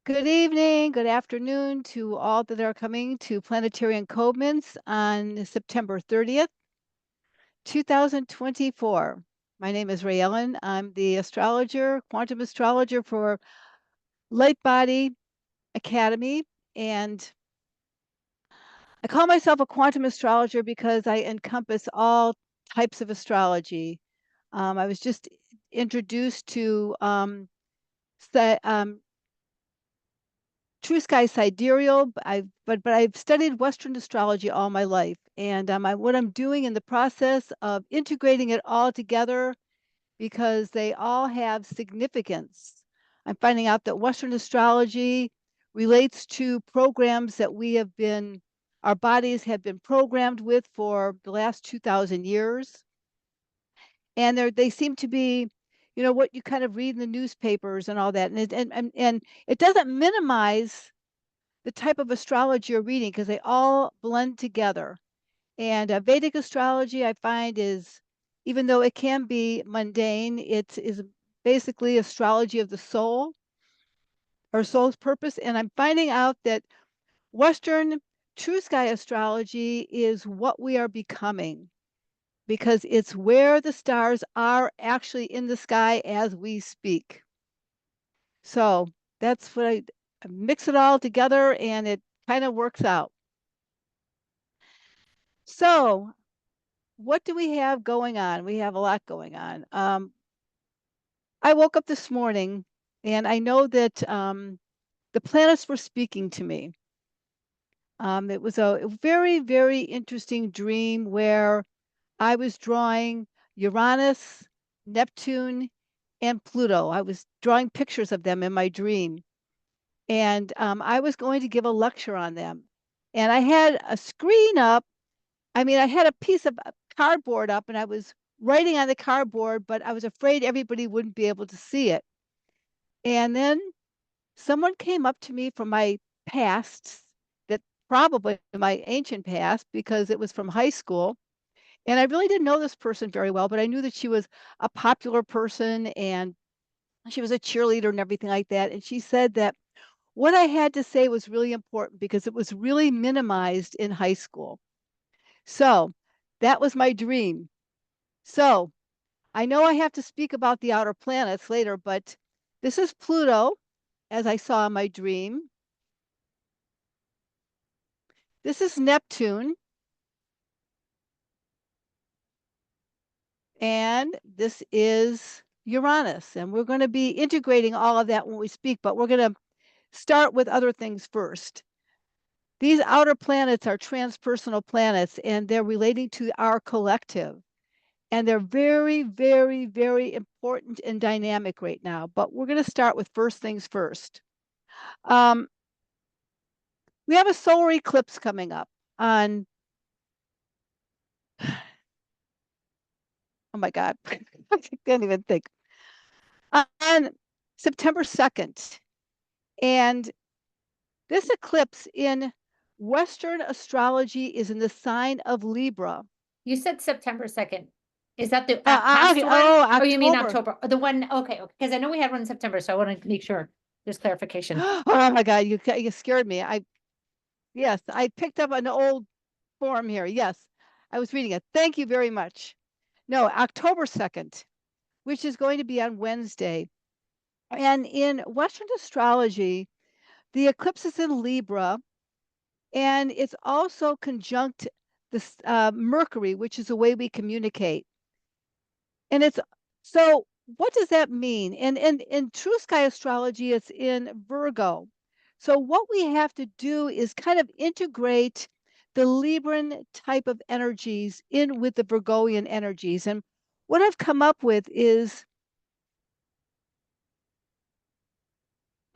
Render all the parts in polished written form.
Good evening, good afternoon to all that are coming to Planetary Encodements on September 30th, 2024. My name is Ray Ellen. I'm the astrologer, quantum astrologer for Light Body Academy, and I call myself a quantum astrologer because I encompass all types of astrology. I was just introduced to sta- um, True Sky Sidereal. I've studied Western astrology all my life, and what I'm doing in the process of integrating it all together because they all have significance. I'm finding out that Western astrology relates to programs that our bodies have been programmed with for the last 2,000 years, and they seem to be, what you kind of read in the newspapers and all that, and it doesn't minimize the type of astrology you're reading because they all blend together. And Vedic astrology, I find, is, even though it can be mundane, it is basically astrology of the soul or soul's purpose. And I'm finding out that Western true sky astrology is what we are becoming because it's where the stars are actually in the sky as we speak. So that's what I mix it all together and it kind of works out. So, what do we have going on? We have a lot going on. I woke up this morning and I know that the planets were speaking to me. It was a very, very interesting dream where I was drawing Uranus, Neptune, and Pluto. I was drawing pictures of them in my dream. And I was going to give a lecture on them. And I had a screen up. I had a piece of cardboard up and I was writing on the cardboard, but I was afraid everybody wouldn't be able to see it. And then someone came up to me from my past, that probably my ancient past, because it was from high school. And I really didn't know this person very well, but I knew that she was a popular person and she was a cheerleader and everything like that. And she said that what I had to say was really important because it was really minimized in high school. So that was my dream. So I know I have to speak about the outer planets later, but this is Pluto, as I saw in my dream. This is Neptune, and this is Uranus. And we're going to be integrating all of that when we speak, but we're going to start with other things first. These outer planets are transpersonal planets, and they're relating to our collective. And they're very, very, very important and dynamic right now. But we're going to start with first things first. Um, we have a solar eclipse coming up on, oh my God, I can't even think, on September 2nd. And this eclipse in Western astrology is in the sign of Libra. You said September 2nd. Is that the Okay, past one? oh, Oh, you mean October. October? The one, okay, okay, because I know we had one in September, so I want to make sure there's clarification. Oh my God, you scared me. Yes, I picked up an old form here. Yes, I was reading it. Thank you very much. No, October 2nd, which is going to be on Wednesday. And in Western astrology, the eclipse is in Libra, and it's also conjunct this Mercury, which is the way we communicate. And it's so. What does that mean? And in True Sky astrology, it's in Virgo. So what we have to do is kind of integrate the Libran type of energies in with the Virgoian energies. And what I've come up with is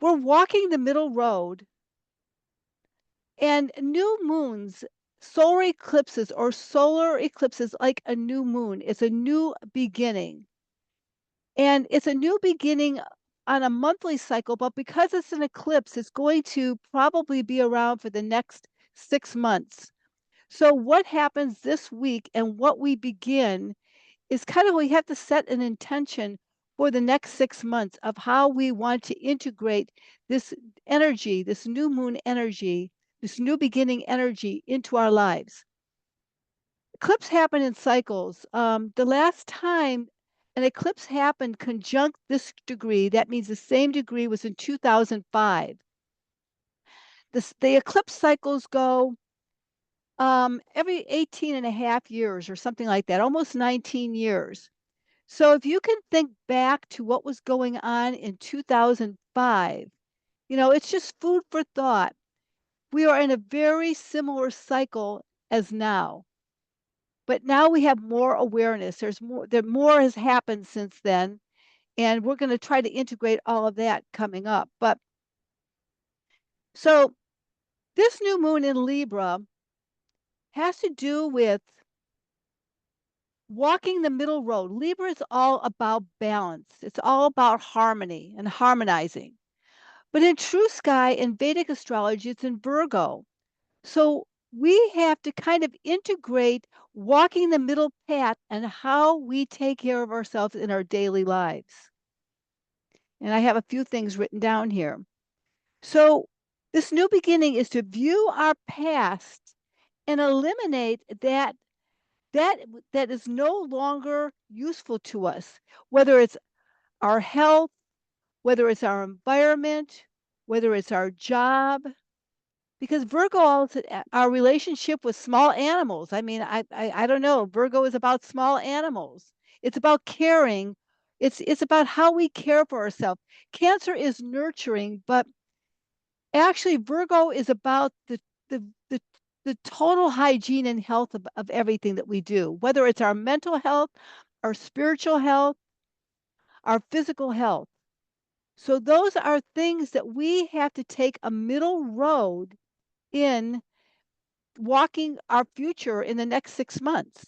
we're walking the middle road and new moons, solar eclipses like a new moon. It's a new beginning. And it's a new beginning on a monthly cycle, but because it's an eclipse, it's going to probably be around for the next 6 months. So, what happens this week and what we begin is kind of we have to set an intention for the next 6 months of how we want to integrate this energy, this new moon energy, this new beginning energy into our lives. Eclipse happen in cycles. The last time an eclipse happened conjunct this degree, that means the same degree was in 2005. The eclipse cycles go every 18 and a half years or something like that, almost 19 years. So if you can think back to what was going on in 2005, it's just food for thought. We are in a very similar cycle as now. But now we have more awareness. More has happened since then, and we're going to try to integrate all of that coming up. But so this new moon in Libra has to do with walking the middle road. Libra is all about balance. It's all about harmony and harmonizing. But in true sky and Vedic astrology, it's in Virgo. So we have to kind of integrate walking the middle path and how we take care of ourselves in our daily lives. And I have a few things written down here. So this new beginning is to view our past and eliminate that that is no longer useful to us, whether it's our health, whether it's our environment, whether it's our job, because Virgo also our relationship with small animals. I mean, I don't know. Virgo is about small animals. It's about caring. It's about how we care for ourselves. Cancer is nurturing, but actually Virgo is about the the total hygiene and health of everything that we do, whether it's our mental health, our spiritual health, our physical health. So those are things that we have to take a middle road in walking our future in the next 6 months.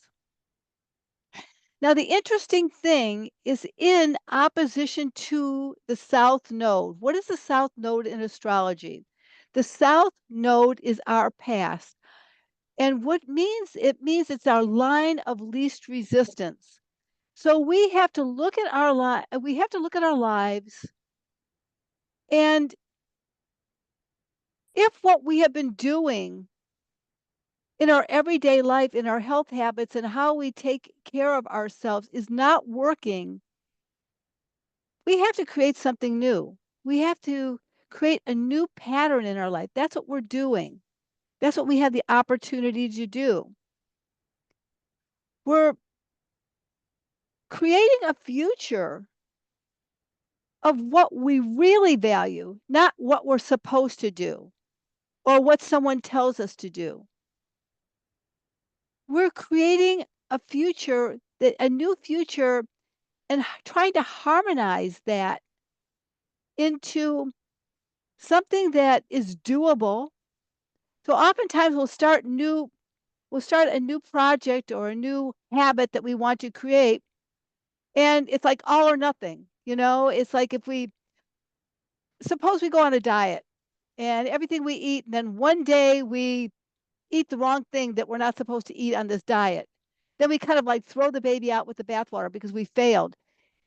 Now, the interesting thing is in opposition to the South Node. What is the South Node in astrology? The South Node is our past. And it means it's our line of least resistance. So we have to look at we have to look at our lives, and if what we have been doing in our everyday life, in our health habits, and how we take care of ourselves is not working, we have to create something new. We have to create a new pattern in our life. That's what we're doing. That's what we have the opportunity to do. We're creating a future of what we really value, not what we're supposed to do or what someone tells us to do. We're creating a new future, and trying to harmonize that into something that is doable. So oftentimes we'll start a new project or a new habit that we want to create, and it's like all or nothing. It's like if we suppose we go on a diet and everything we eat, and then one day we eat the wrong thing that we're not supposed to eat on this diet. Then we kind of like throw the baby out with the bathwater because we failed.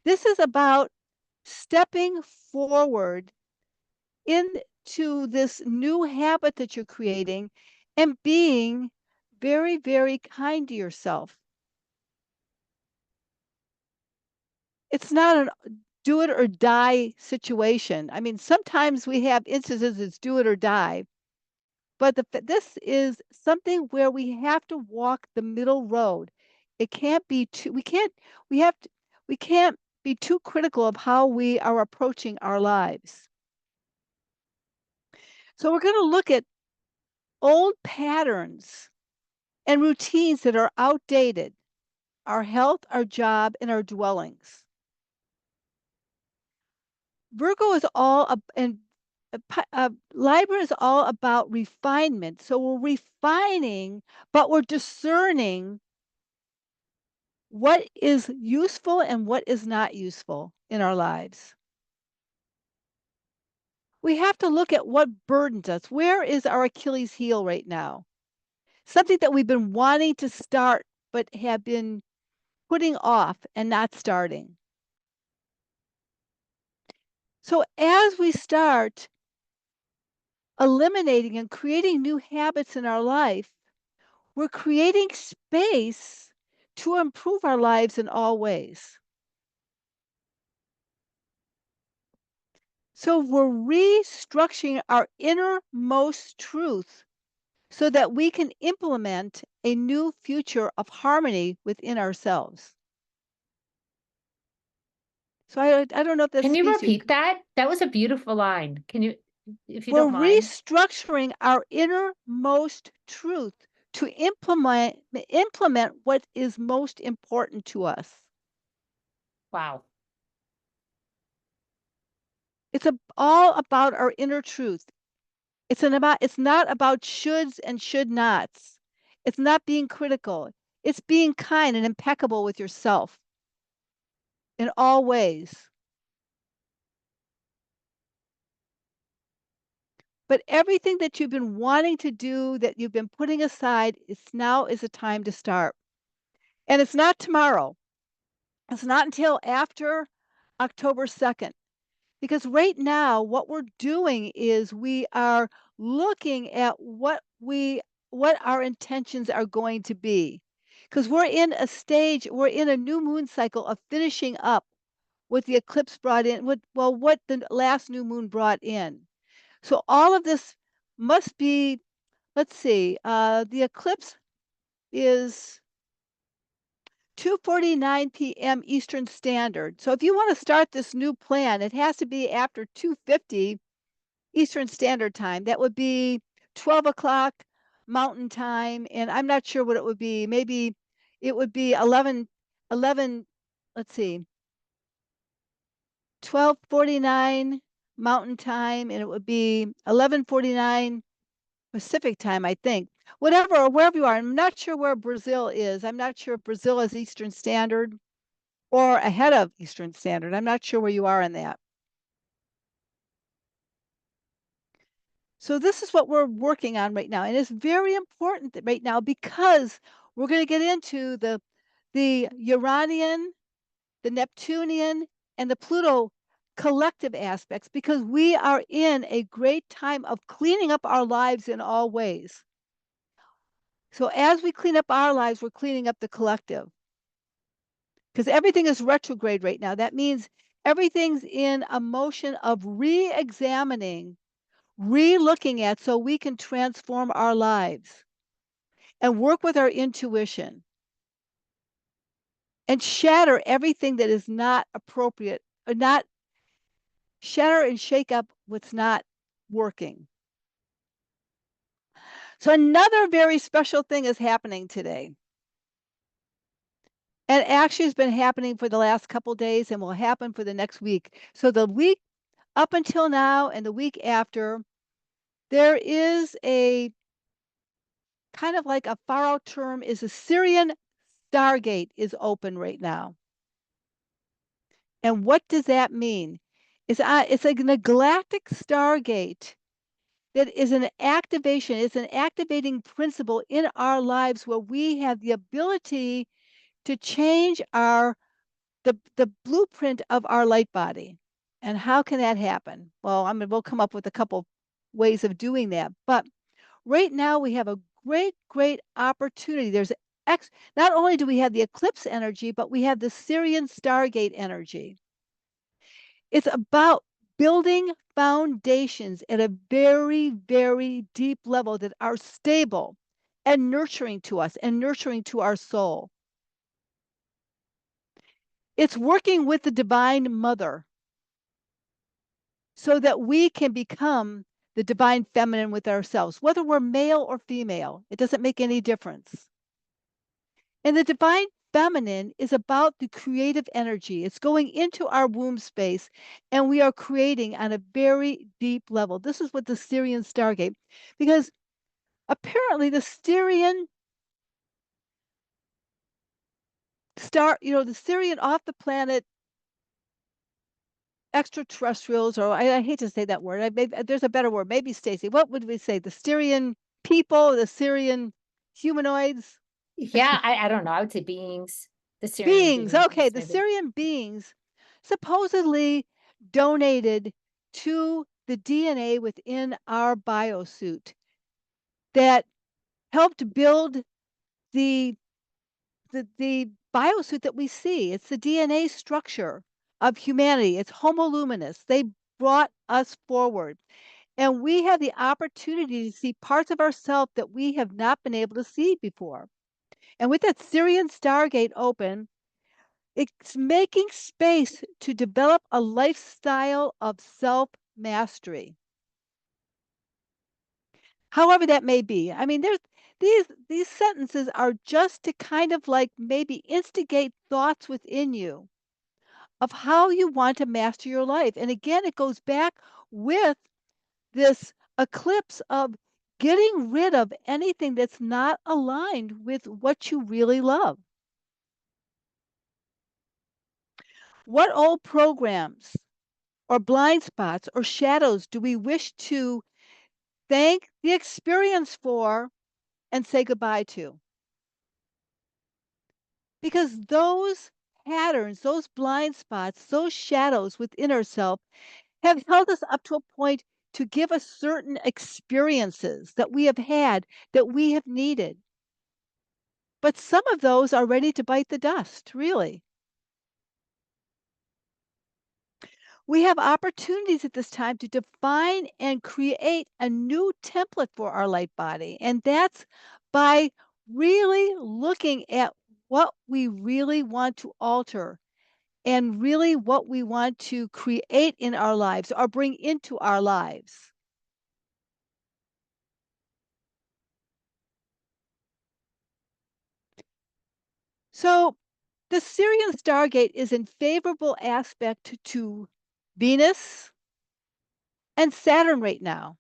This is about stepping forward into this new habit that you're creating and being very, very kind to yourself. It's not a do it or die situation. I mean, sometimes we have instances it's do it or die, but this is something where we have to walk the middle road. It can't be too, we have to, we can't be too critical of how we are approaching our lives. So we're going to look at old patterns and routines that are outdated, our health, our job, and our dwellings. Virgo is and Libra is all about refinement. So we're refining, but we're discerning what is useful and what is not useful in our lives. We have to look at what burdens us. Where is our Achilles heel right now? Something that we've been wanting to start, but have been putting off and not starting. So as we start eliminating and creating new habits in our life, we're creating space to improve our lives in all ways. So we're restructuring our innermost truth so that we can implement a new future of harmony within ourselves. So I don't know if that Can you speaks to you. repeat that? That was a beautiful line. Can you, if you We're don't mind? restructuring our innermost truth to implement what is most important to us. Wow. It's all about our inner truth. It's not about shoulds and should nots. It's not being critical. It's being kind and impeccable with yourself in all ways. But everything that you've been wanting to do, that you've been putting aside, now is a time to start. And it's not tomorrow. It's not until after October 2nd. Because right now, what we're doing is we are looking at what our intentions are going to be. Because we're in a new moon cycle of finishing up what the eclipse brought in, what the last new moon brought in. So all of this must be, let's see, the eclipse is 2:49 p.m. Eastern Standard. So if you want to start this new plan, it has to be after 2:50 Eastern Standard Time. That would be 12 o'clock Mountain Time, and I'm not sure what it would be. Maybe it would be 11, let's see, 12:49 Mountain Time, and it would be 11:49 Pacific Time, I think. Whatever, or wherever you are. I'm not sure where Brazil is. I'm not sure if Brazil is Eastern Standard or ahead of Eastern Standard. I'm not sure where you are in that. So this is what we're working on right now. And it's very important that right now because we're going to get into the Uranian, the Neptunian, and the Pluto collective aspects because we are in a great time of cleaning up our lives in all ways. So as we clean up our lives, we're cleaning up the collective because everything is retrograde right now. That means everything's in a motion of re-examining, re-looking at so we can transform our lives and work with our intuition and shatter everything that is not appropriate, or not shatter and shake up what's not working. So another very special thing is happening today. And actually has been happening for the last couple days and will happen for the next week. So the week up until now and the week after, there is a kind of like a far out term is a Syrian Stargate is open right now. And what does that mean? It's a galactic Stargate that is an activation, it's an activating principle in our lives where we have the ability to change the blueprint of our light body. And how can that happen? Well, we'll come up with a couple ways of doing that. But right now we have a great opportunity. Not only do we have the eclipse energy, but we have the Syrian Stargate energy. It's about building foundations at a very deep level that are stable and nurturing to us and nurturing to our soul. It's working with the Divine Mother so that we can become the divine feminine with ourselves, whether we're male or female. It doesn't make any difference. And the divine feminine is about the creative energy. It's going into our womb space, and we are creating on a very deep level. This is what the Syrian Stargate, because apparently the Syrian the Syrian off the planet extraterrestrials, or I hate to say that word. There's a better word. Maybe Stacy. What would we say? The Syrian people, the Syrian humanoids, Yeah, I don't know. I would say beings, the Syrian beings. Okay, beings, the maybe. Syrian beings supposedly donated to the DNA within our biosuit that helped build the the biosuit that we see. It's the DNA structure of humanity. It's Homo luminous. They brought us forward. And we have the opportunity to see parts of ourselves that we have not been able to see before. And with that Syrian Stargate open, it's making space to develop a lifestyle of self mastery. However that may be. I mean, there's these sentences are just to kind of like maybe instigate thoughts within you of how you want to master your life. And again, it goes back with this eclipse of getting rid of anything that's not aligned with what you really love. What old programs or blind spots or shadows do we wish to thank the experience for and say goodbye to? Because those patterns, those blind spots, those shadows within ourselves have held us up to a point to give us certain experiences that we have had, that we have needed. But some of those are ready to bite the dust, really. We have opportunities at this time to define and create a new template for our light body. And that's by really looking at what we really want to alter and really what we want to create in our lives or bring into our lives. So the Syrian Stargate is in favorable aspect to Venus and Saturn right now.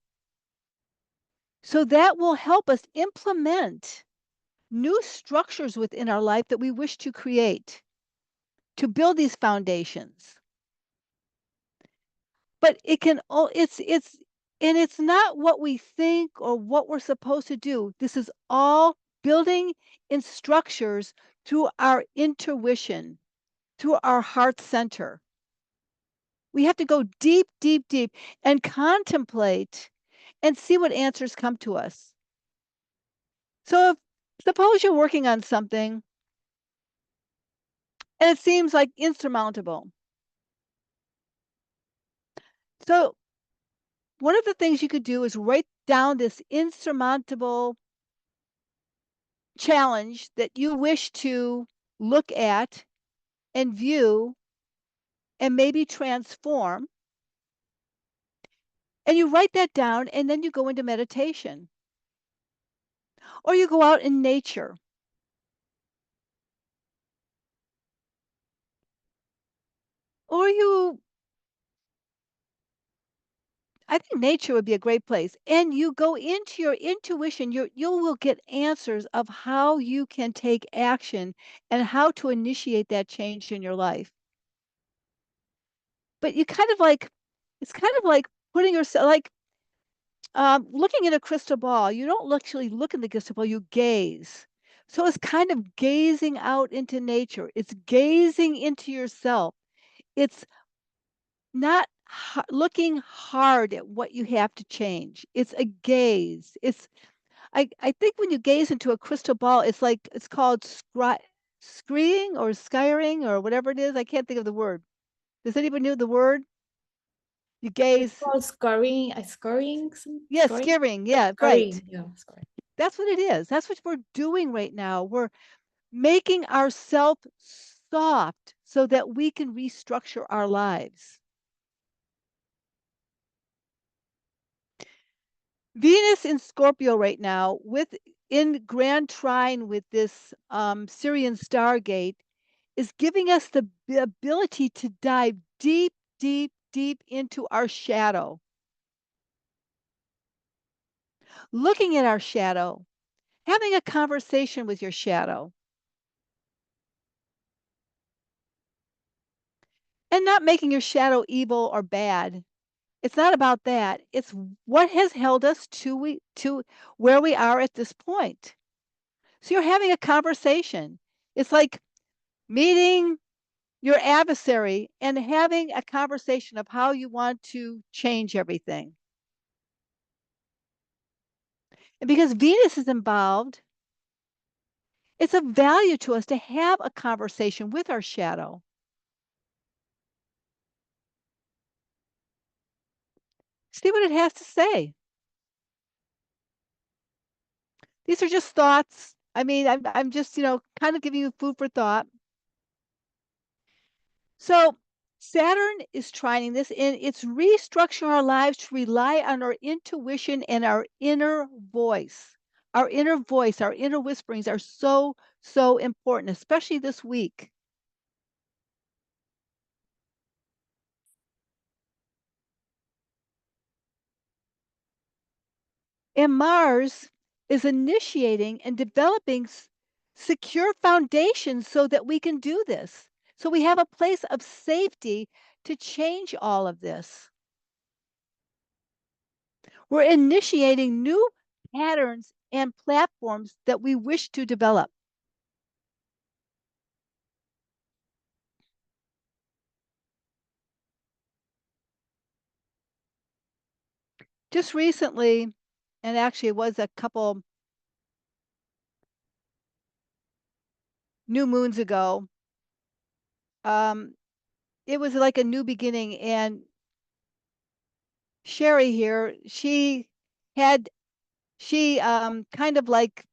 So that will help us implement new structures within our life that we wish to create to build these foundations. But it can it's and it's not what we think or what we're supposed to do. This is all building in structures through our intuition, through our heart center. We have to go deep, deep, deep and contemplate and see what answers come to us. So if suppose you're working on something and it seems like insurmountable. So one of the things you could do is write down this insurmountable challenge that you wish to look at and view and maybe transform. And you write that down and then you go into meditation or you go out in nature or you I think nature would be a great place. And you go into your intuition, you will get answers of how you can take action and how to initiate that change in your life. But you kind of like, it's kind of like putting yourself, like looking at a crystal ball. You don't actually look in the crystal ball, you gaze. So it's kind of gazing out into nature. It's gazing into yourself. It's not looking hard at what you have to change. It's a gaze. I think when you gaze into a crystal ball, it's like it's called scrying or skyring or whatever it is. I can't think of the word. Does anybody know the word? You It's gaze. called scoring, Yeah, skimming. Yeah, right. scoring, yeah, scoring. That's what it is. That's what we're doing right now. We're making ourselves soft so that we can restructure our lives. Venus in Scorpio right now, with in grand trine with this Syrian Stargate, is giving us the ability to dive deep, deep, deep into our shadow, looking at our shadow, having a conversation with your shadow, and not making your shadow evil or bad. It's not about that. It's what has held us to where we are at this point. So you're having a conversation. It's like meeting your adversary, and having a conversation of how you want to change everything. And because Venus is involved, it's of value to us to have a conversation with our shadow. See what it has to say. These are just thoughts. I mean, I'm just, kind of giving you food for thought. So Saturn is trining this, and it's restructuring our lives to rely on our intuition and our inner voice. Our inner voice, our inner whisperings are so, so important, especially this week. And Mars is initiating and developing secure foundations so that we can do this. So we have a place of safety to change all of this. We're initiating new patterns and platforms that we wish to develop. Just recently, and actually it was a couple new moons ago, um, it was like a new beginning. And Sherry here, had, she kind of like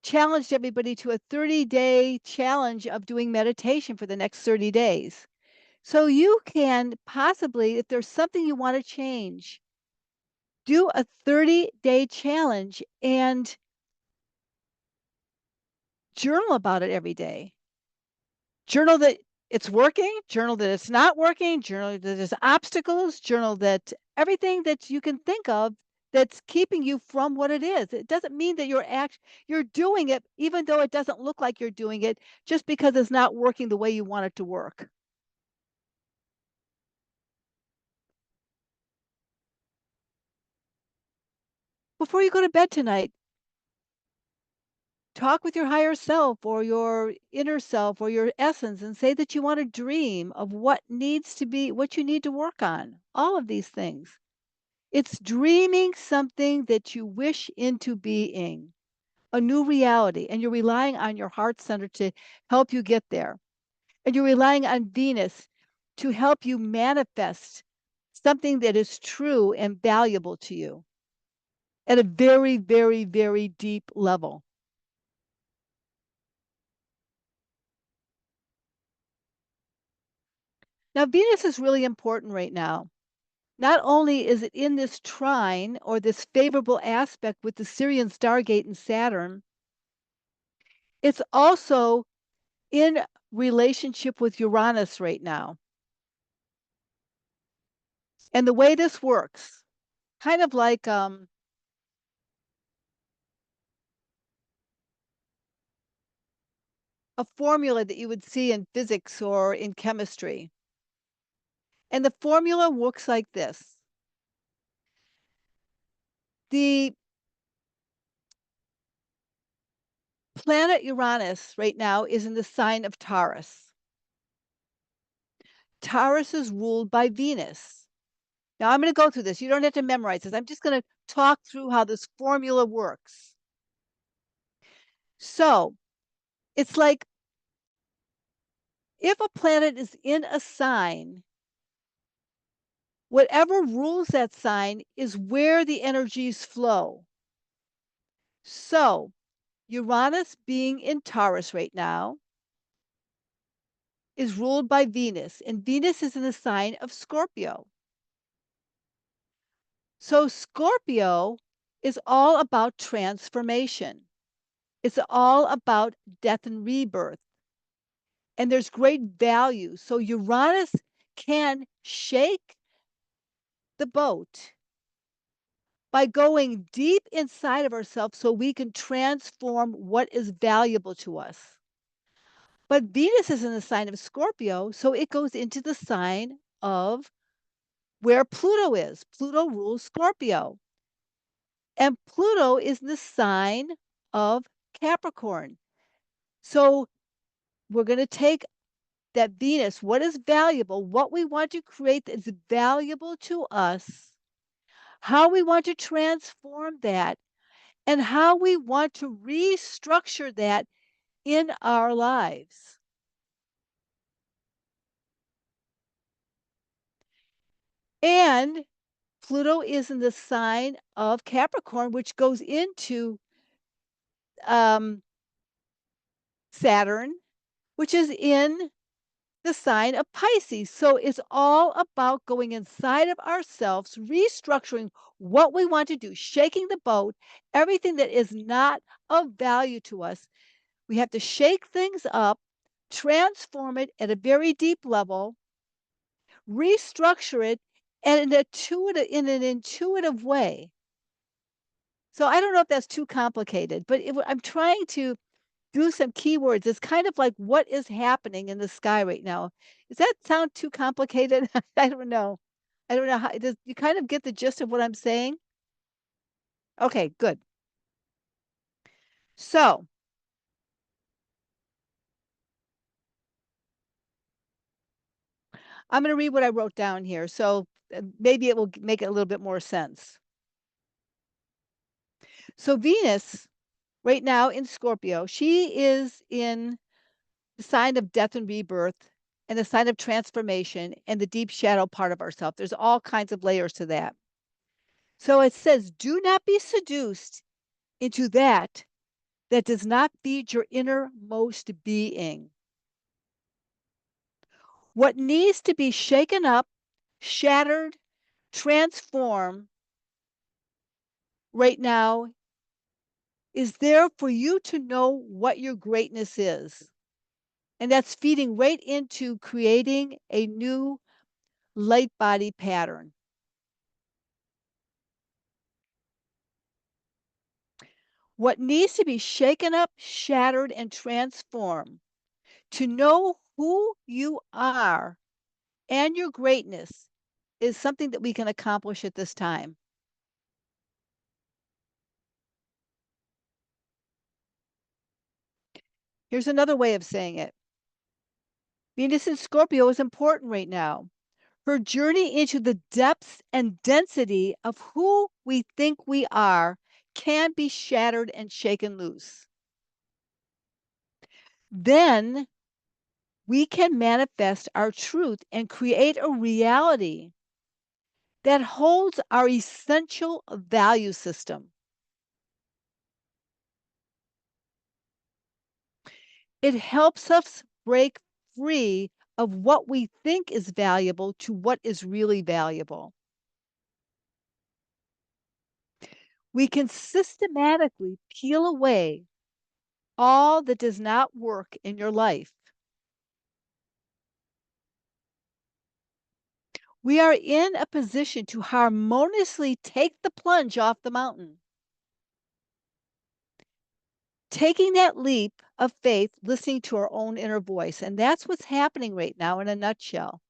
challenged everybody to a 30-day challenge of doing meditation for the next 30 days. So you can possibly, if there's something you want to change, do a 30-day challenge and journal about it every day. Journal that it's working, journal that it's not working, journal that there's obstacles, journal that everything that you can think of that's keeping you from what it is. It doesn't mean that you're doing it even though it doesn't look like you're doing it, just because it's not working the way you want it to work. Before you go to bed tonight, talk with your higher self or your inner self or your essence and say that you want to dream of what needs to be, what you need to work on. All of these things. It's dreaming something that you wish into being, a new reality, and you're relying on your heart center to help you get there. And you're relying on Venus to help you manifest something that is true and valuable to you at a very, very, very deep level. Now, Venus is really important right now. Not only is it in this trine or this favorable aspect with the Syrian Stargate and Saturn, it's also in relationship with Uranus right now. And the way this works, kind of like a formula that you would see in physics or in chemistry. And the formula works like this. The planet Uranus right now is in the sign of Taurus. Taurus is ruled by Venus. Now I'm going to go through this. You don't have to memorize this. I'm just going to talk through how this formula works. So it's like if a planet is in a sign, whatever rules that sign is where the energies flow. So Uranus being in Taurus right now is ruled by Venus, and Venus is in the sign of Scorpio. So Scorpio is all about transformation. It's all about death and rebirth. And there's great value. So Uranus can shake the boat by going deep inside of ourselves so we can transform what is valuable to us. But Venus is in the sign of Scorpio, so it goes into the sign of where Pluto is. Pluto rules Scorpio. And Pluto is the sign of Capricorn. So we're going to take that Venus, what is valuable, what we want to create that is valuable to us, how we want to transform that, and how we want to restructure that in our lives. And Pluto is in the sign of Capricorn, which goes into um, Saturn, which is in the sign of Pisces. So it's all about going inside of ourselves, restructuring what we want to do, shaking the boat, everything that is not of value to us. We have to shake things up, transform it at a very deep level, restructure it in an intuitive way. So I don't know if that's too complicated, but I'm trying to do some keywords. It's kind of like what is happening in the sky right now. Does that sound too complicated? I don't know. I don't know how does you kind of get the gist of what I'm saying? Okay, good. So I'm going to read what I wrote down here. So maybe it will make it a little bit more sense. So Venus, right now in Scorpio, she is in the sign of death and rebirth and the sign of transformation and the deep shadow part of ourselves. There's all kinds of layers to that. So it says, do not be seduced into that does not feed your innermost being. What needs to be shaken up, shattered, transformed right now is there for you to know what your greatness is. And that's feeding right into creating a new light body pattern. What needs to be shaken up, shattered, and transformed to know who you are and your greatness is something that we can accomplish at this time. Here's another way of saying it. Venus in Scorpio is important right now. Her journey into the depths and density of who we think we are can be shattered and shaken loose. Then we can manifest our truth and create a reality that holds our essential value system. It helps us break free of what we think is valuable to what is really valuable. We can systematically peel away all that does not work in your life. We are in a position to harmoniously take the plunge off the mountain. Taking that leap of faith, listening to our own inner voice. And that's what's happening right now in a nutshell.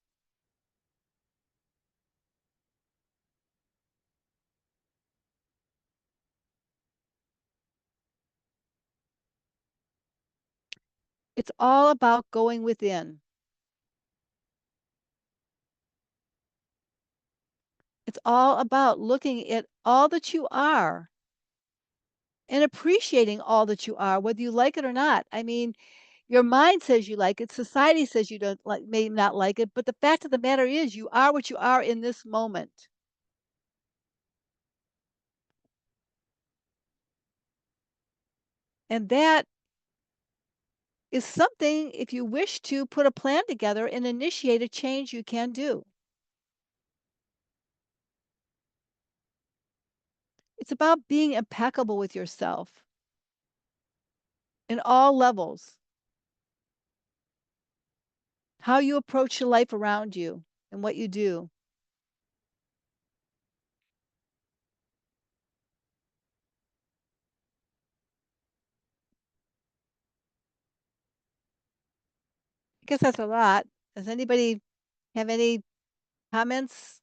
It's all about going within. It's all about looking at all that you are and appreciating all that you are, whether you like it or not. I mean, your mind says you like it, society says you don't like, may not like it, but the fact of the matter is, you are what you are in this moment. And that is something, if you wish to put a plan together and initiate a change, you can do. It's about being impeccable with yourself in all levels, how you approach the life around you and what you do. I guess that's a lot. Does anybody have any comments?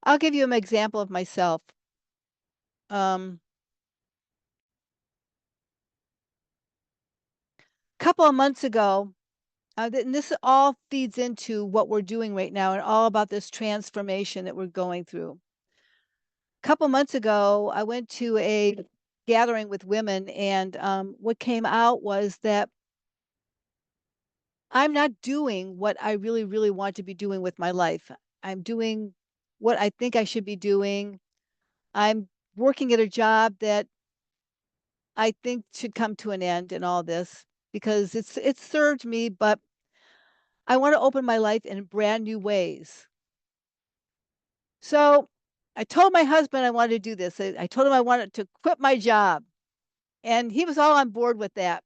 I'll give you an example of myself. Um, couple of months ago, and this all feeds into what we're doing right now and all about this transformation that we're going through. A couple months ago, I went to a gathering with women, and what came out was that I'm not doing what I really, really want to be doing with my life. I'm doing what I think I should be doing. I'm working at a job that I think should come to an end and all this because it's served me, but I want to open my life in brand new ways. So I told my husband I wanted to do this. I told him I wanted to quit my job, and he was all on board with that.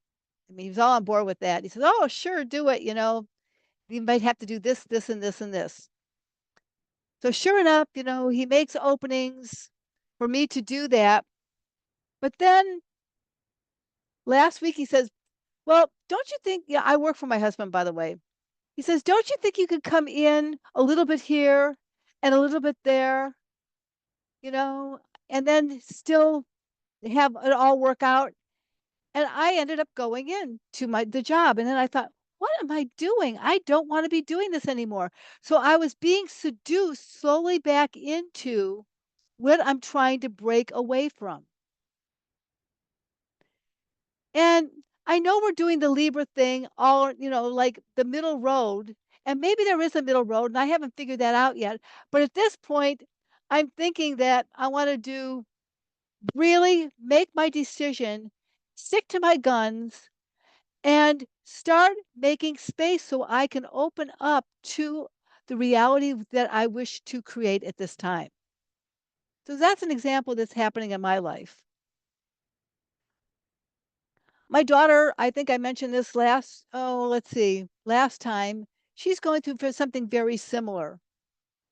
I mean, he was all on board with that. He said, "Oh, sure, do it. You might have to do this, this, and this, and this." So sure enough, he makes openings for me to do that. But then last week he says, "Well, don't you think, yeah, I work for my husband, by the way." He says, "Don't you think you could come in a little bit here and a little bit there, you know, and then still have it all work out?" And I ended up going in to the job. And then I thought, what am I doing? I don't want to be doing this anymore. So I was being seduced slowly back into what I'm trying to break away from. And I know we're doing the Libra thing, all, like the middle road. And maybe there is a middle road, and I haven't figured that out yet. But at this point, I'm thinking that I want to really make my decision, stick to my guns, and start making space so I can open up to the reality that I wish to create at this time. So that's an example that's happening in my life. My daughter, I think I mentioned this last time. She's going through for something very similar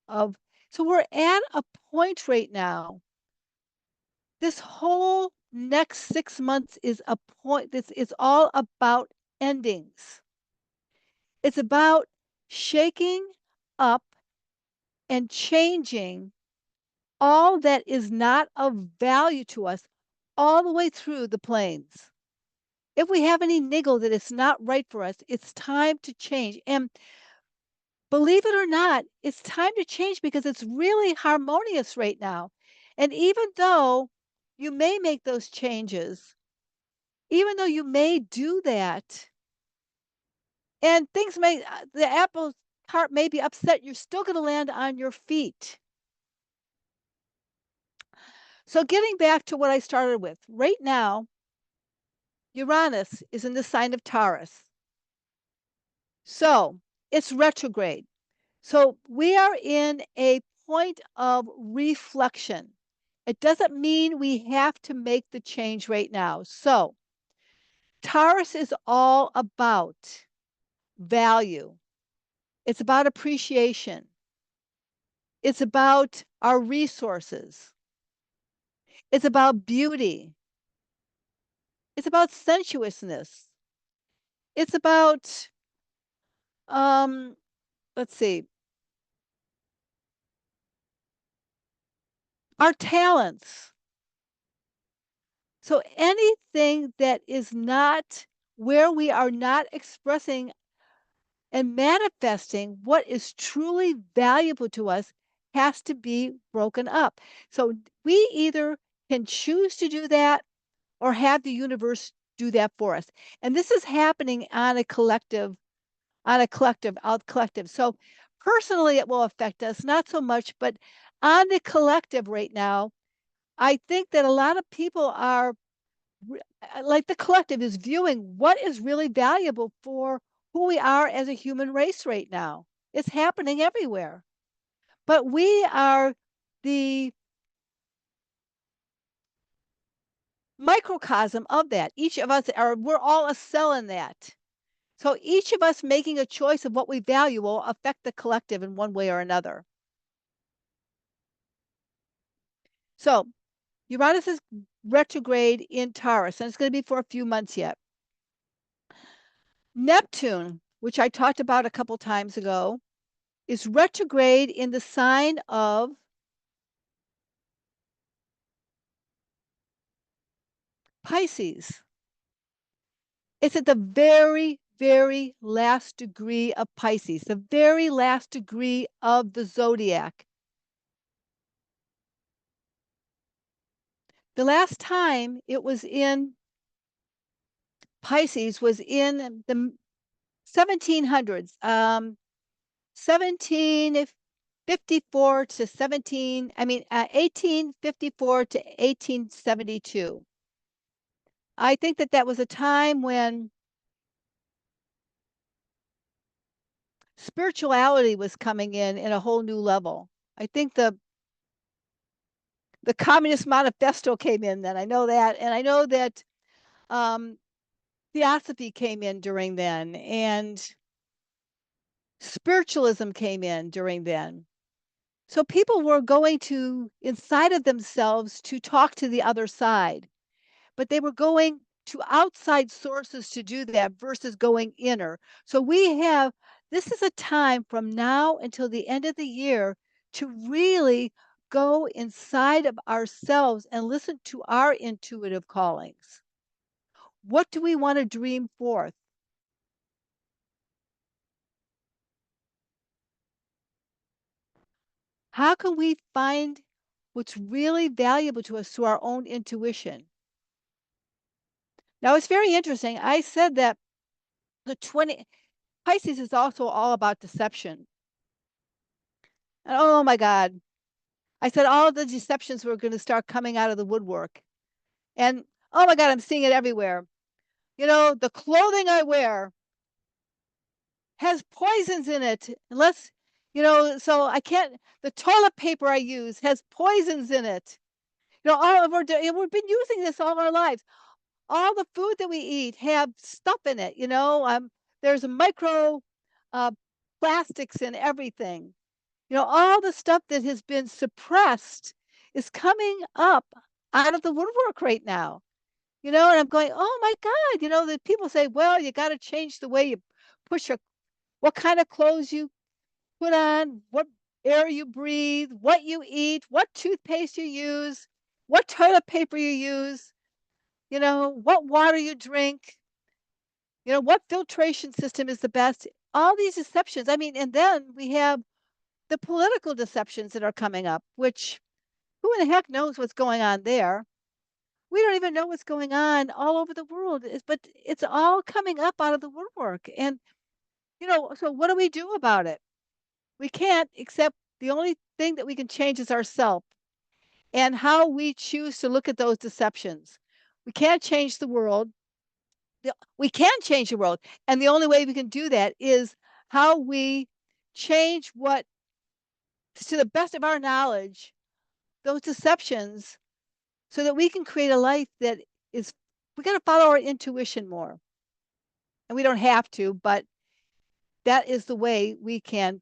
of so we're at a point right now. This whole next 6 months is a point. This is all about endings. It's about shaking up and changing all that is not of value to us all the way through the planes. If we have any niggle that it's not right for us, it's time to change. And believe it or not, it's time to change because it's really harmonious right now. And even though you may make those changes, even though you may do that, and the apple cart may be upset, you're still going to land on your feet. So getting back to what I started with, right now, Uranus is in the sign of Taurus. So it's retrograde. So we are in a point of reflection. It doesn't mean we have to make the change right now. So Taurus is all about value. It's about appreciation. It's about our resources. It's about beauty. It's about sensuousness. It's about um let's see, our talents. So anything that is not where we are not expressing and manifesting what is truly valuable to us has to be broken up. So we either can choose to do that or have the universe do that for us. And this is happening out collective. So personally, it will affect us, not so much, but on the collective right now, I think that a lot of people are like the collective is viewing what is really valuable for who we are as a human race right now. It's happening everywhere. But we are the microcosm of that. We're all a cell in that. So each of us making a choice of what we value will affect the collective in one way or another. So Uranus is retrograde in Taurus, and it's going to be for a few months yet. Neptune, which I talked about a couple times ago, is retrograde in the sign of Pisces. It's at the very, very last degree of Pisces, the very last degree of the zodiac. The last time it was in Pisces was in the 1700s, 1754 to 1854 to 1872. I think that that was a time when spirituality was coming in a whole new level. I think the Communist Manifesto came in then. I know that, and I know that um, Theosophy came in during then, and spiritualism came in during then. So people were going to inside of themselves to talk to the other side, but they were going to outside sources to do that versus going inner. So this is a time from now until the end of the year to really go inside of ourselves and listen to our intuitive callings. What do we want to dream forth? How can we find what's really valuable to us through our own intuition? Now, it's very interesting. I said that the 20 Pisces is also all about deception. And oh my God, I said all of the deceptions were going to start coming out of the woodwork. And oh my God, I'm seeing it everywhere. The clothing I wear has poisons in it. So I can't, the toilet paper I use has poisons in it. We've been using this all our lives. All the food that we eat have stuff in it. There's micro uh, plastics in everything. All the stuff that has been suppressed is coming up out of the woodwork right now. And I'm going, oh my God, that people say, well, you got to change the way you push what kind of clothes you put on, what air you breathe, what you eat, what toothpaste you use, what toilet paper you use, what water you drink, what filtration system is the best. All these deceptions. I mean, and then we have the political deceptions that are coming up, which who in the heck knows what's going on there? We don't even know what's going on all over the world, but it's all coming up out of the woodwork. And, so what do we do about it? We can't, except the only thing that we can change is ourselves and how we choose to look at those deceptions. We can't change the world. We can change the world. And the only way we can do that is how we change what, to the best of our knowledge, those deceptions so that we can create a life that is, we got to follow our intuition more. And we don't have to, but that is the way we can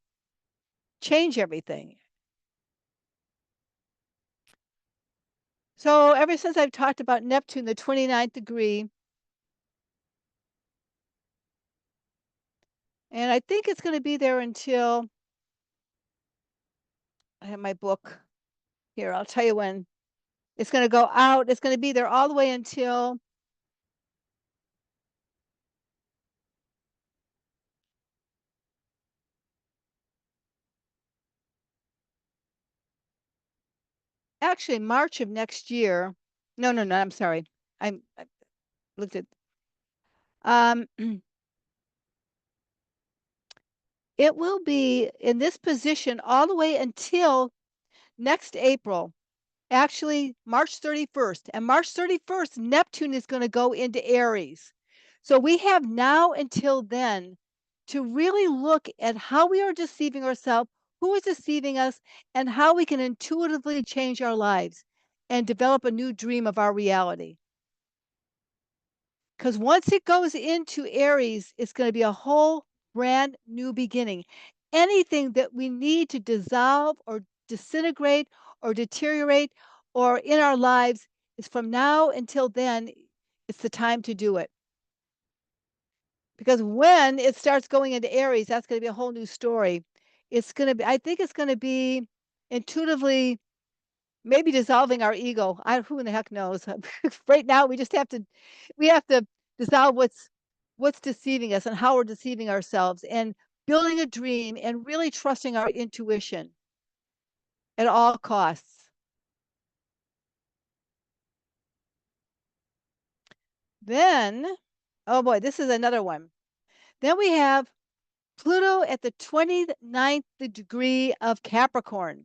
change everything. So ever since I've talked about Neptune, the 29th degree, and I think it's going to be there until I have my book here. I'll tell you when it's going to go out. It's going to be there all the way until actually March of next year. No, no, no. I'm sorry. I looked at. Um, it will be in this position all the way until next April. Actually, March 31st. And March 31st, Neptune is going to go into Aries. So we have now until then to really look at how we are deceiving ourselves, who is deceiving us, and how we can intuitively change our lives and develop a new dream of our reality. Because once it goes into Aries, it's going to be a whole brand new beginning. Anything that we need to dissolve or disintegrate or deteriorate or in our lives is from now until then, it's the time to do it. Because when it starts going into Aries, that's going to be a whole new story. It's going to be, I think it's going to be intuitively maybe dissolving our ego. Who in the heck knows? Right now, we have to dissolve what's deceiving us and how we're deceiving ourselves, and building a dream and really trusting our intuition at all costs. Then, oh boy, this is another one. Then we have Pluto at the 29th degree of Capricorn.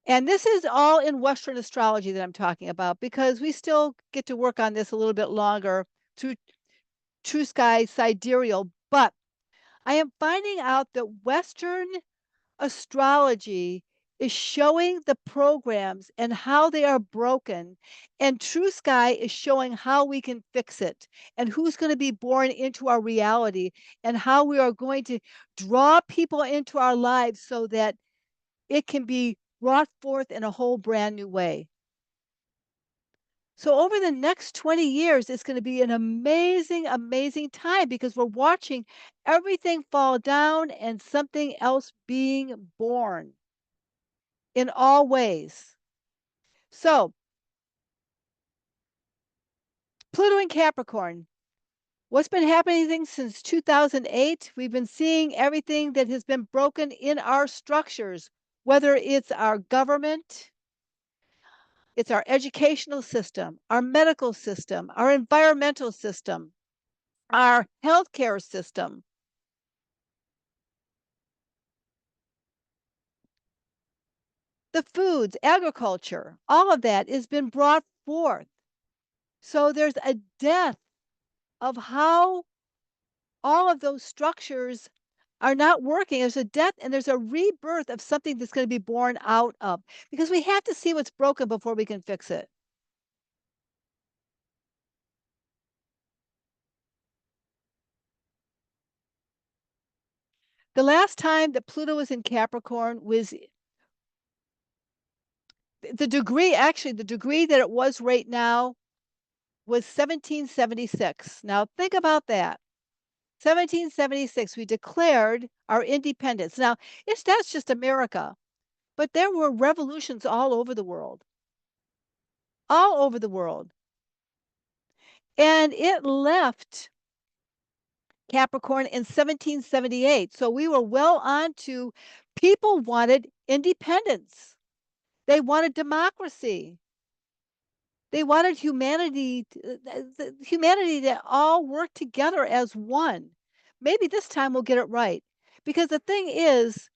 And this is all in Western astrology that I'm talking about, because we still get to work on this a little bit longer through True Sky Sidereal. But I am finding out that Western astrology is showing the programs and how they are broken, and True Sky is showing how we can fix it, and who's going to be born into our reality, and how we are going to draw people into our lives so that it can be brought forth in a whole brand new way. So over the next 20 years, it's going to be an amazing, amazing time, because we're watching everything fall down and something else being born in all ways. So Pluto in Capricorn, what's been happening since 2008? We've been seeing everything that has been broken in our structures, whether it's our government, it's our educational system, our medical system, our environmental system, our healthcare system. The foods, agriculture, all of that has been brought forth. So there's a death of how all of those structures are not working. There's a death and there's a rebirth of something that's going to be born out of, because we have to see what's broken before we can fix it. The last time that Pluto was in Capricorn was the degree, actually, the degree that it was right now was 1776. Now, think about that. 1776, we declared our independence. Now, that's just America, but there were revolutions all over the world. And it left Capricorn in 1778. So we were well on to, people wanted independence. They wanted democracy. They wanted humanity to all work together as one. Maybe this time we'll get it right. Because the thing is,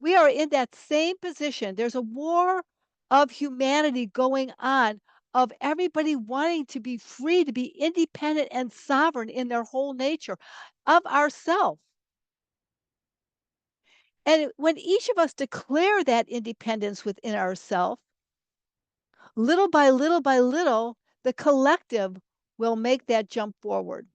we are in that same position. There's a war of humanity going on, of everybody wanting to be free, to be independent and sovereign in their whole nature of ourself. And when each of us declare that independence within ourselves, little by little by little, the collective will make that jump forward.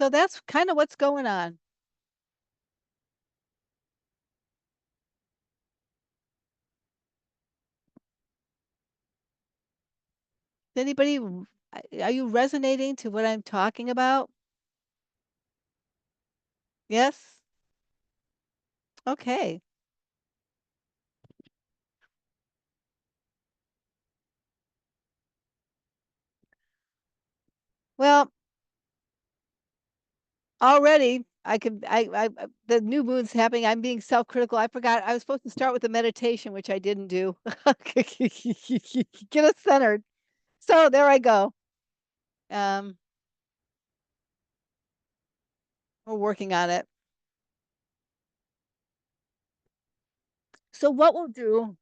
So that's kind of what's going on. Anybody, are you resonating to what I'm talking about? Yes? Okay. Well, already the new moon's happening. I'm being self-critical. I forgot I was supposed to start with the meditation, which I didn't do. Get us centered. So there I go. Um, we're working on it. So what we'll do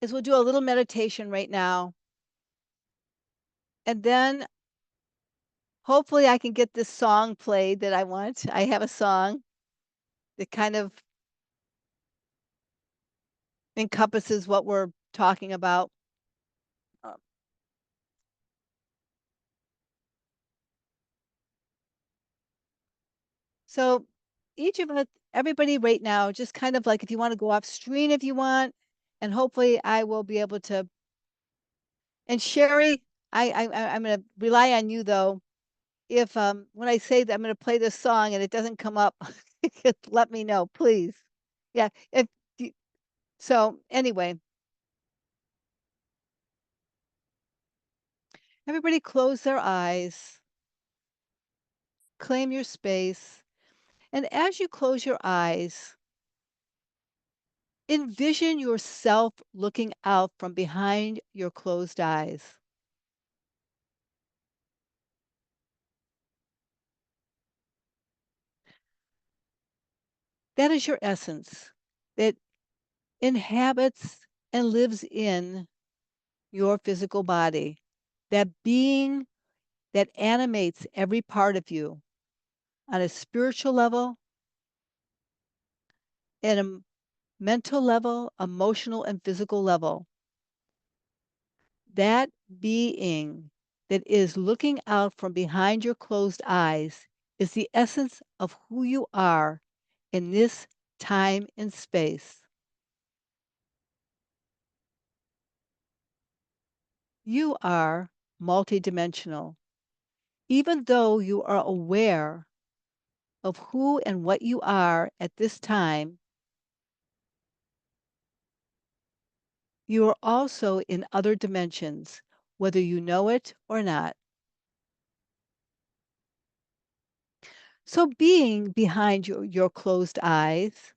is we'll do a little meditation right now, and then hopefully I can get this song played that I want. I have a song that kind of encompasses what we're talking about. Uh, So each of us everybody right now, just kind of like if you want to go off screen if you want, and hopefully I will be able to. And Sherry, I'm going to rely on you though. If when I say that I'm going to play this song and it doesn't come up, let me know, please. Yeah. If you, so, anyway, everybody close their eyes, claim your space, and as you close your eyes, envision yourself looking out from behind your closed eyes. That is your essence that inhabits and lives in your physical body. That being that animates every part of you on a spiritual level, and a mental level, emotional and physical level. That being that is looking out from behind your closed eyes is the essence of who you are in this time and space. You are multidimensional. Even though you are aware of who and what you are at this time, you are also in other dimensions, whether you know it or not. So, being behind your closed eyes,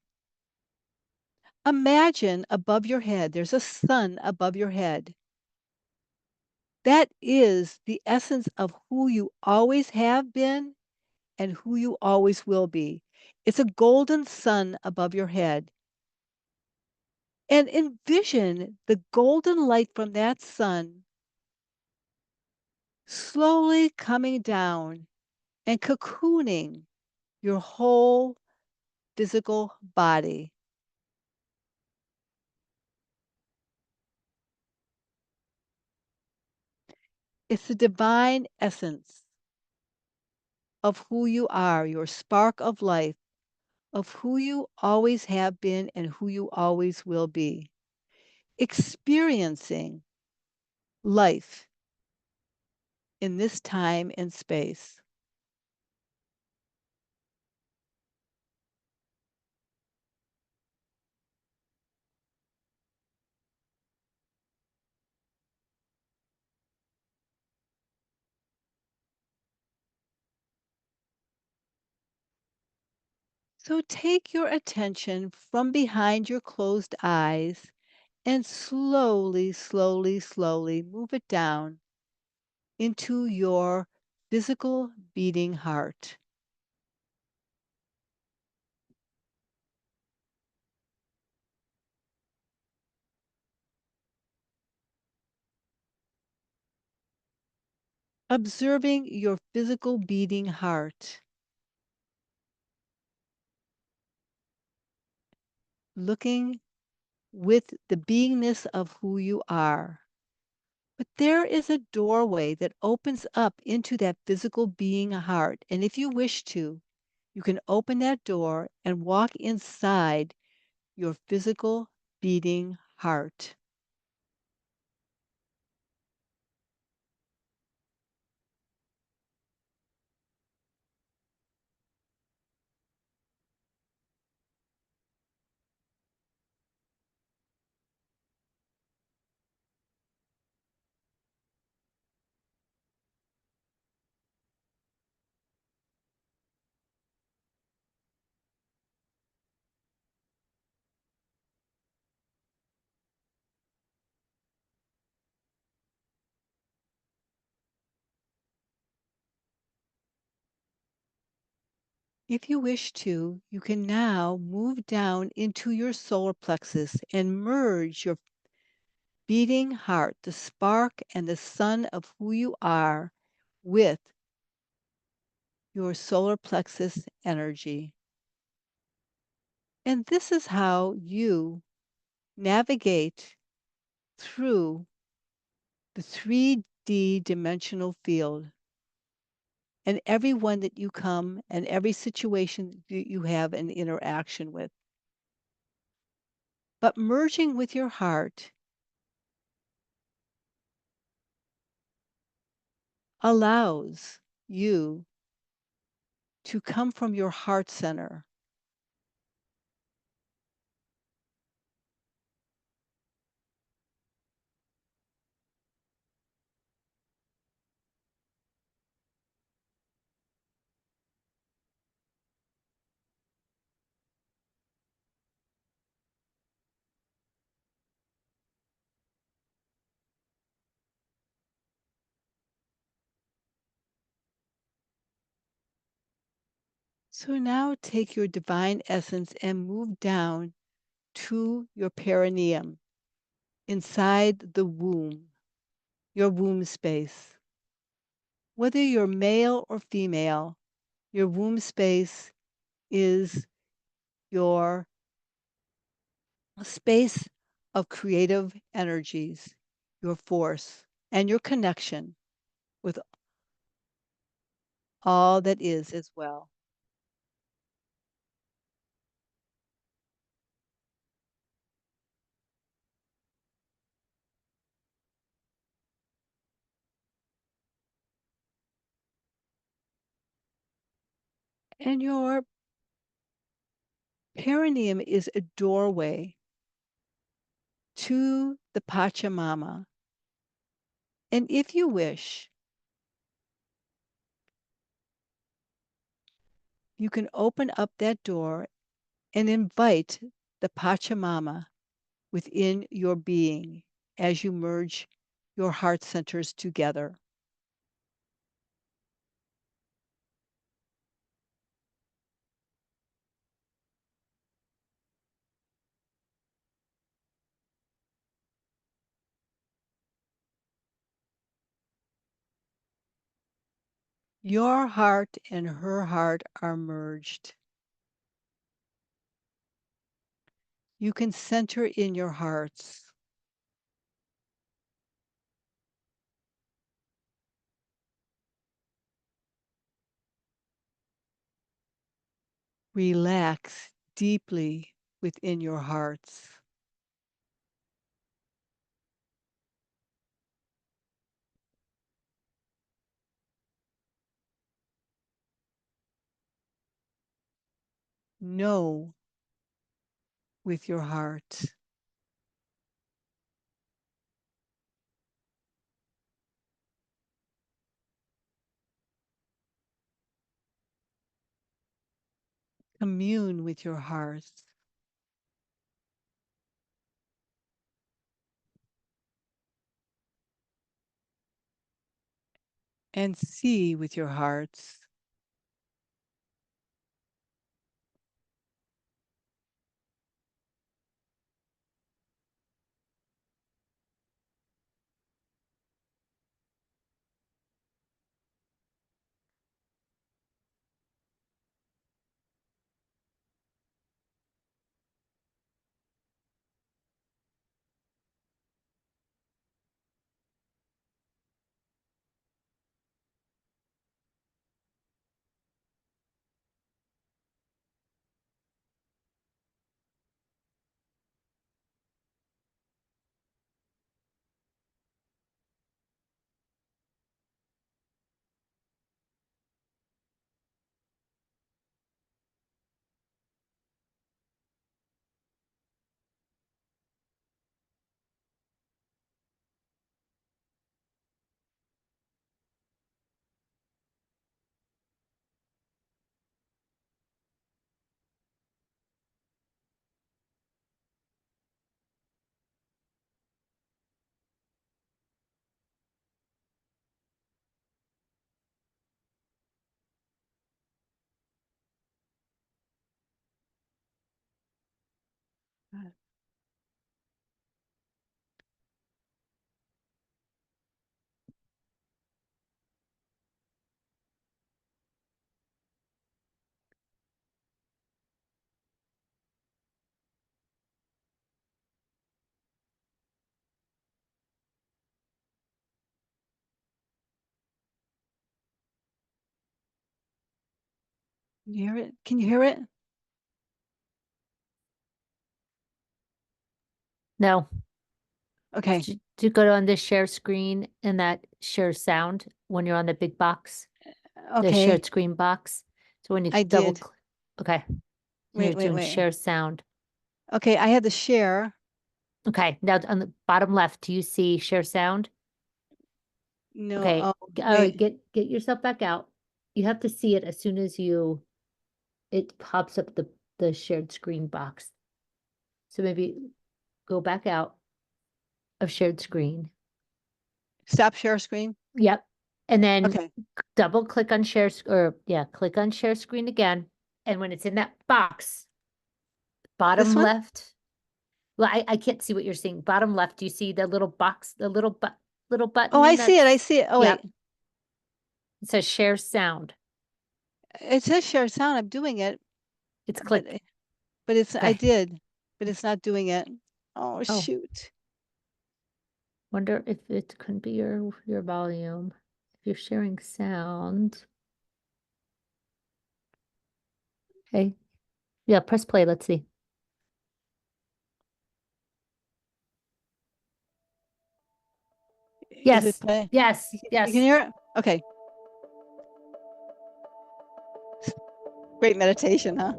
imagine above your head, there's a sun above your head. That is the essence of who you always have been and who you always will be. It's a golden sun above your head. And envision the golden light from that sun slowly coming down and cocooning your whole physical body. It's the divine essence of who you are, your spark of life, of who you always have been and who you always will be. Experiencing life in this time and space. So take your attention from behind your closed eyes and slowly, slowly, slowly move it down into your physical beating heart. Observing your physical beating heart, looking with the beingness of who you are. But there is a doorway that opens up into that physical being heart. And if you wish to, you can open that door and walk inside your physical beating heart. If you wish to, you can now move down into your solar plexus and merge your beating heart, the spark and the sun of who you are, with your solar plexus energy. And this is how you navigate through the 3D dimensional field and everyone that you come and every situation that you have an interaction with. But merging with your heart allows you to come from your heart center. So now take your divine essence and move down to your perineum inside the womb, your womb space. Whether you're male or female, your womb space is your space of creative energies, your force, and your connection with all that is as well. And your perineum is a doorway to the Pachamama. And if you wish, you can open up that door and invite the Pachamama within your being as you merge your heart centers together. Your heart and her heart are merged. You can center in your hearts. Relax deeply within your hearts. Know with your heart. Commune with your heart and see with your hearts. Can you hear it? Can you hear it? No, Okay. to go on the share screen and that share sound when you're on the big box, the Okay. shared screen box. So when you I double, did. okay, and you're Wait, wait, doing wait. share sound. Okay, I had the share. Okay, now on the bottom left, do you see share sound? No, Okay, oh, all right, wait. get yourself back out. You have to see it as soon as it pops up the shared screen box. So maybe go back out of shared screen. Stop share screen. Yep. And then Okay. double click on share or yeah, click on share screen again. And when it's in that box, This bottom one? left, well, I can't see what you're seeing. Bottom left, do you see the little box, the little Oh, I button see it. I that's, see it. Oh, wait. yep, it says share sound. It says share sound. I'm doing it, It's but click. but it's I Okay. did, but it's not doing it. Oh, Oh, shoot. wonder if it could be your volume. If you're sharing sound. Okay. Yeah, press play. Let's see. Is it Yes. play? Yes. You can Yes. hear it? Okay. Great meditation, huh?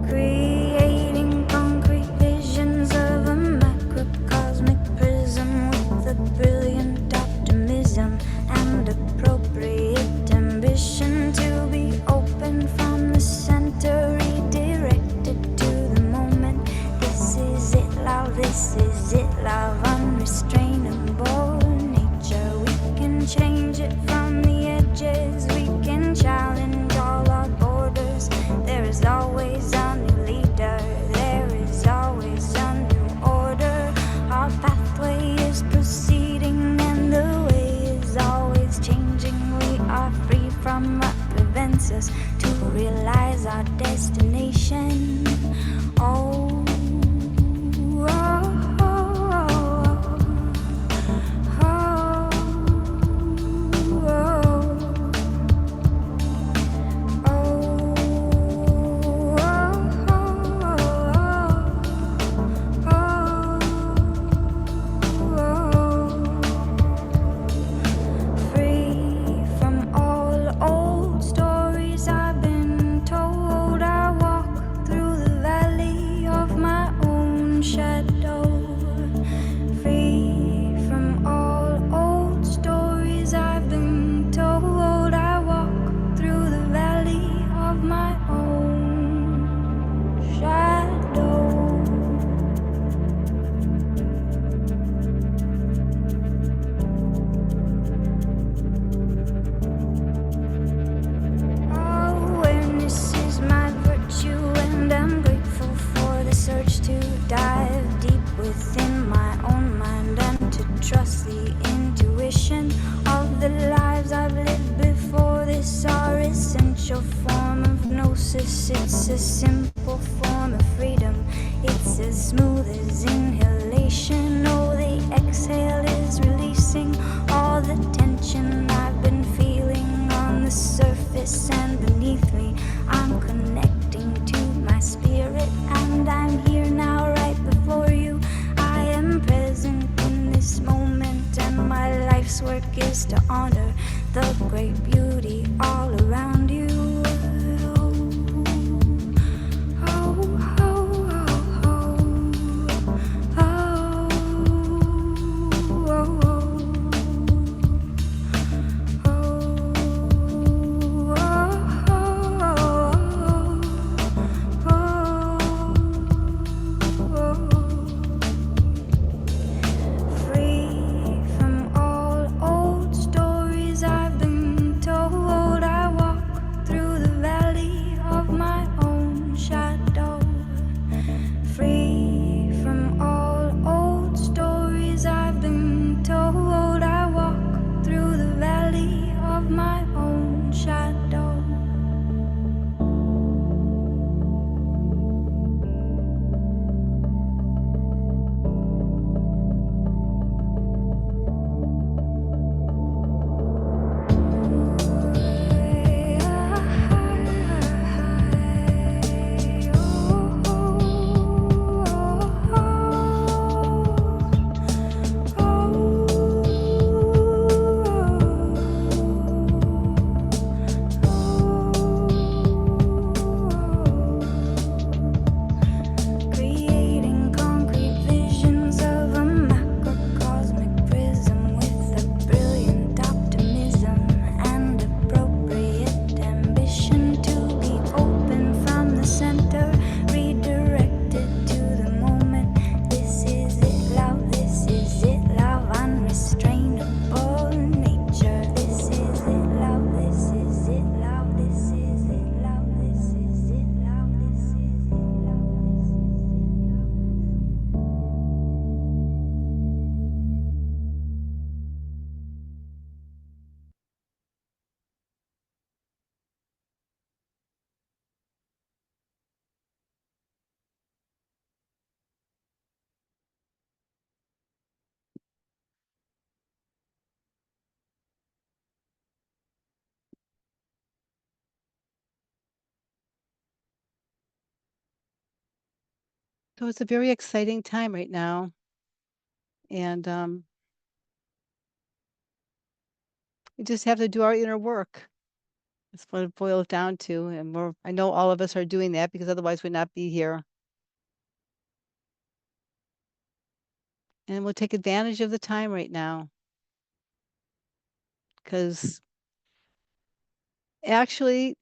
Creating concrete visions of a macrocosmic prism with a brilliant optimism and appropriate ambition to be open from the center, redirected to the moment. This is it, love, this is it, love, unrestrainable nature. We can change it from the edges, we can challenge all our borders. There is always a new leader, there is always a new order. Our pathway is proceeding and the way is always changing. We are free from what prevents us to realize our destination. Oh, oh, oh, oh, oh, free from all old stories I've been told. I walk through the valley of my own shadow. Free from all old stories I've been told. I walk through the valley of my own shadow. Awareness is my virtue, and I'm grateful for the search to dive deep within my own mind and to trust the intuition of the lives I've lived before. This our essential form of gnosis. It's a simple form of freedom. It's as smooth as inhalation. Oh, the exhale is releasing all the tension I've been feeling on the surface and beneath me. I'm connecting to my spirit, and I'm here now right before you. I am present in this So it's a very exciting time right now. And we just have to do our inner work. That's what it boils down to. And I know all of us are doing that because otherwise we'd not be here. And we'll take advantage of the time right now. Because actually,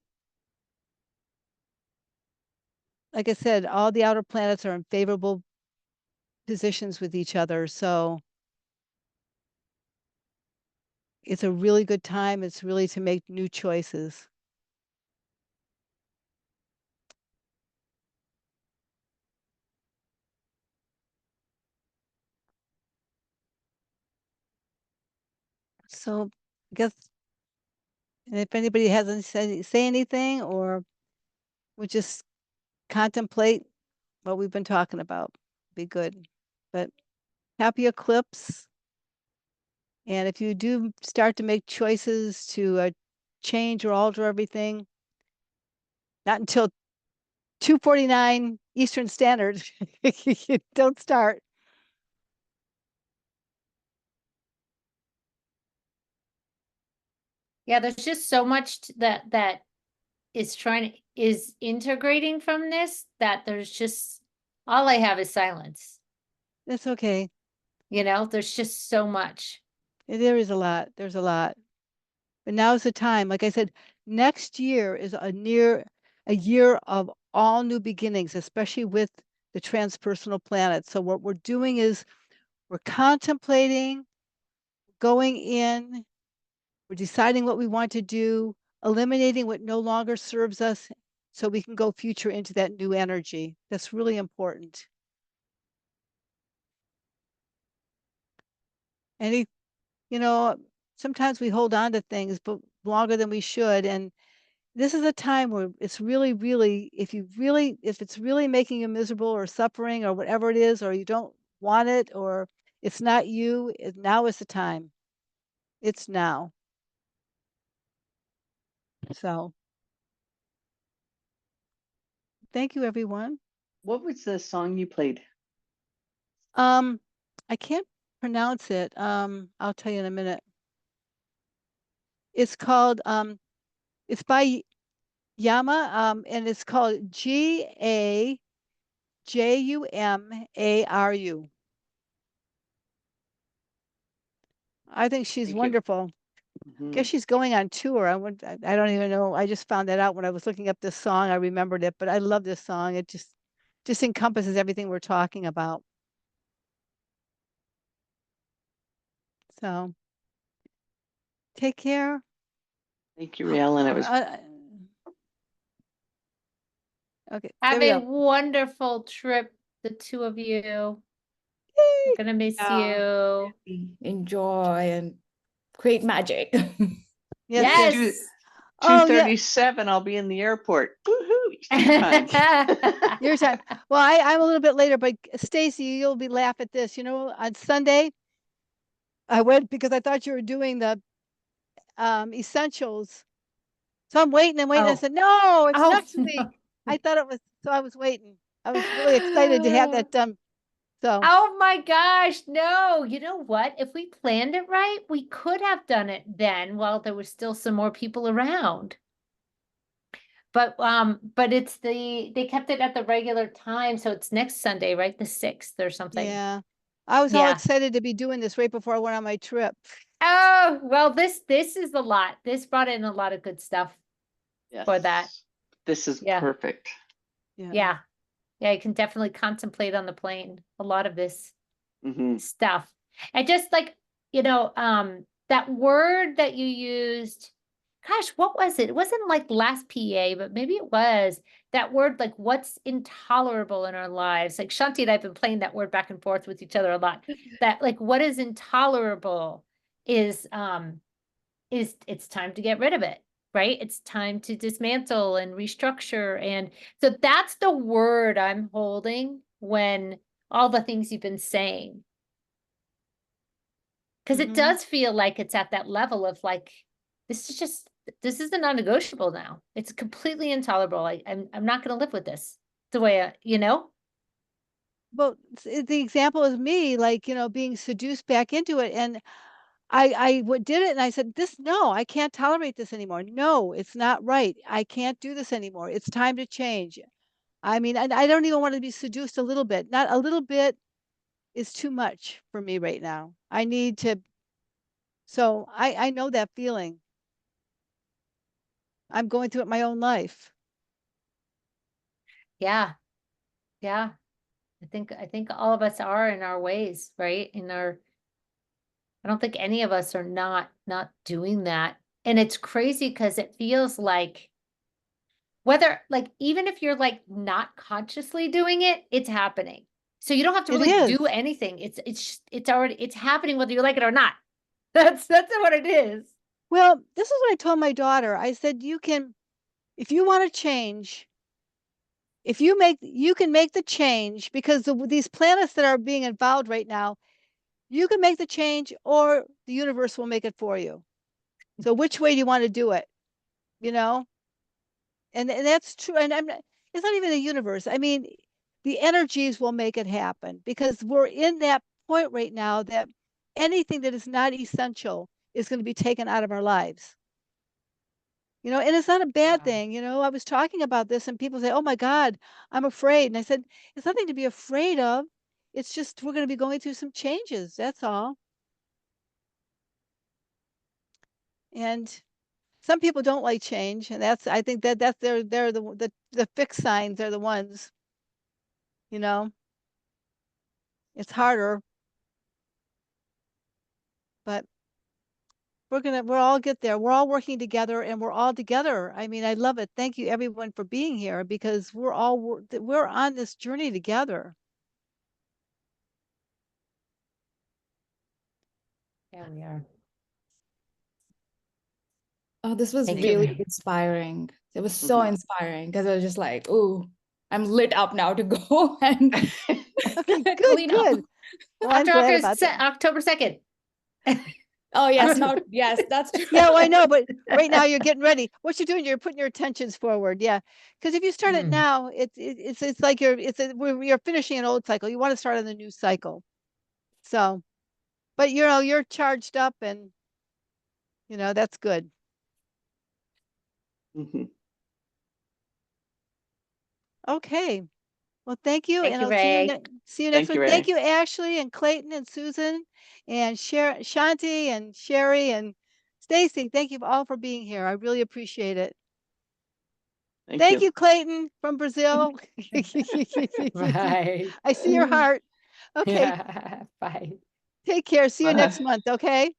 like I said, all the outer planets are in favorable positions with each other. So it's a really good time. It's really to make new choices. So I guess if anybody hasn't say anything or would just contemplate what we've been talking about, be good. But happy eclipse. And if you do start to make choices to change or alter everything, not until 2:49 Eastern Standard, you don't start. Yeah, there's just so much that is integrating from this that there's just all I have is silence. That's okay. There's just so much. There is a lot. There's a lot. But now's the time. Like I said, next year is a year of all new beginnings, especially with the transpersonal planets. So what we're doing is we're contemplating, going in, we're deciding what we want to do, eliminating what no longer serves us so we can go future into that new energy. That's really important. Any, sometimes we hold on to things but longer than we should. And this is a time where it's really, really, if it's really making you miserable or suffering or whatever it is, or you don't want it, or it's not you, now is the time. It's now. So thank you, everyone. What was the song you played? I can't pronounce it. I'll tell you in a minute. It's called, it's by Yama, and it's called Gajumaru. I think she's Thank you. wonderful. Guess she's going on tour. I don't even know. I just found that out when I was looking up this song. I remembered it, but I love this song. It just encompasses everything we're talking about. So take care. Thank you, Riellen. It was Okay. Have There a we go. wonderful trip, the two of you. Yay! We're gonna miss you. Enjoy and create magic. Yes, Yes. Yes. Oh, yeah. 2:37. I'll be in the airport. Woohoo! Eastern time. Your time. Well, I'm a little bit later, but Stacy, you'll be laugh at this. On Sunday, I went because I thought you were doing the essentials. So I'm waiting and waiting. I Oh. said, no, it's Oh, next no. week. I thought it was, so I was waiting. I was really excited to have that done. So Oh my gosh, no. You know what? If we planned it right, we could have done it then while there was still some more people around. But they kept it at the regular time, so it's next Sunday, right? The 6th or something. yeah, I was all Yeah. excited to be doing this right before I went on my trip. Oh, well, this is a lot. This brought in a lot of good stuff for that. Yes. This is Yeah. perfect. Yeah. Yeah, you can definitely contemplate on the plane a lot of this stuff. And just like, that word that you used, gosh, what was it? It wasn't like last PEA, but maybe it was that word, like what's intolerable in our lives. Like Shanti and I have been playing that word back and forth with each other a lot. That like what is intolerable is it's time to get rid of it, right? It's time to dismantle and restructure. And so that's the word I'm holding when all the things you've been saying. Because it does feel like it's at that level of like, this is a non-negotiable now. It's completely intolerable. I'm not going to live with this the way, well, the example is me, like, being seduced back into it. And I did it and I said, no, I can't tolerate this anymore. No, it's not right. I can't do this anymore. It's time to change. I mean, I don't even want to be seduced a little bit. Not a little bit is too much for me right now. I need to, so I know that feeling. I'm going through it my own life. Yeah. Yeah. I think all of us are in our ways, right? I don't think any of us are not doing that. And it's crazy because it feels like whether like even if you're like not consciously doing it, it's happening. So you don't have to It really is. do anything. It's already it's happening whether you like it or not. That's what it is. Well, this is what I told my daughter. I said, if you want to change, you can make the change because these planets that are being involved right now, you can make the change or the universe will make it for you. So which way do you want to do it? You know? And that's true. And it's not even the universe. I mean, the energies will make it happen because we're in that point right now that anything that is not essential is going to be taken out of our lives. And it's not a bad Wow. thing. I was talking about this and people say, oh my God, I'm afraid. And I said, it's nothing to be afraid of. It's just we're going to be going through some changes. That's all. And some people don't like change. And I think that's they're the fixed signs are the ones, you know, it's harder, but we'll all get there. We're all working together and we're all together. I mean, I love it. Thank you everyone for being here because we're on this journey together. Yeah, we are. Oh, this was Thank you, really Ray. inspiring. It was so Mhm. inspiring because I was just like, oh, I'm lit up now to go and Okay, good, clean up. good. Well, I'm After glad about that. October 2nd. Oh, yes, October- now, yes, that's true. Yeah, well, I know, but right now you're getting ready. What you're doing, you're putting your attentions forward. Yeah, because if you start it Mm. now, it's like you're finishing an old cycle. You want to start on the new cycle. So, but you're charged up, and that's good. Mhm. Okay. Well, thank you, Thank and you, I'll see you Ray. see you next Thank one. you, Thank Ray. you, Ashley and Clayton and Susan and Shanti and Sherry and Stacy. Thank you all for being here. I really appreciate it. Thank Thank you. you, Clayton from Brazil. Bye. I see your heart. Okay, Yeah. Bye. take care. See you Bye. next month, okay?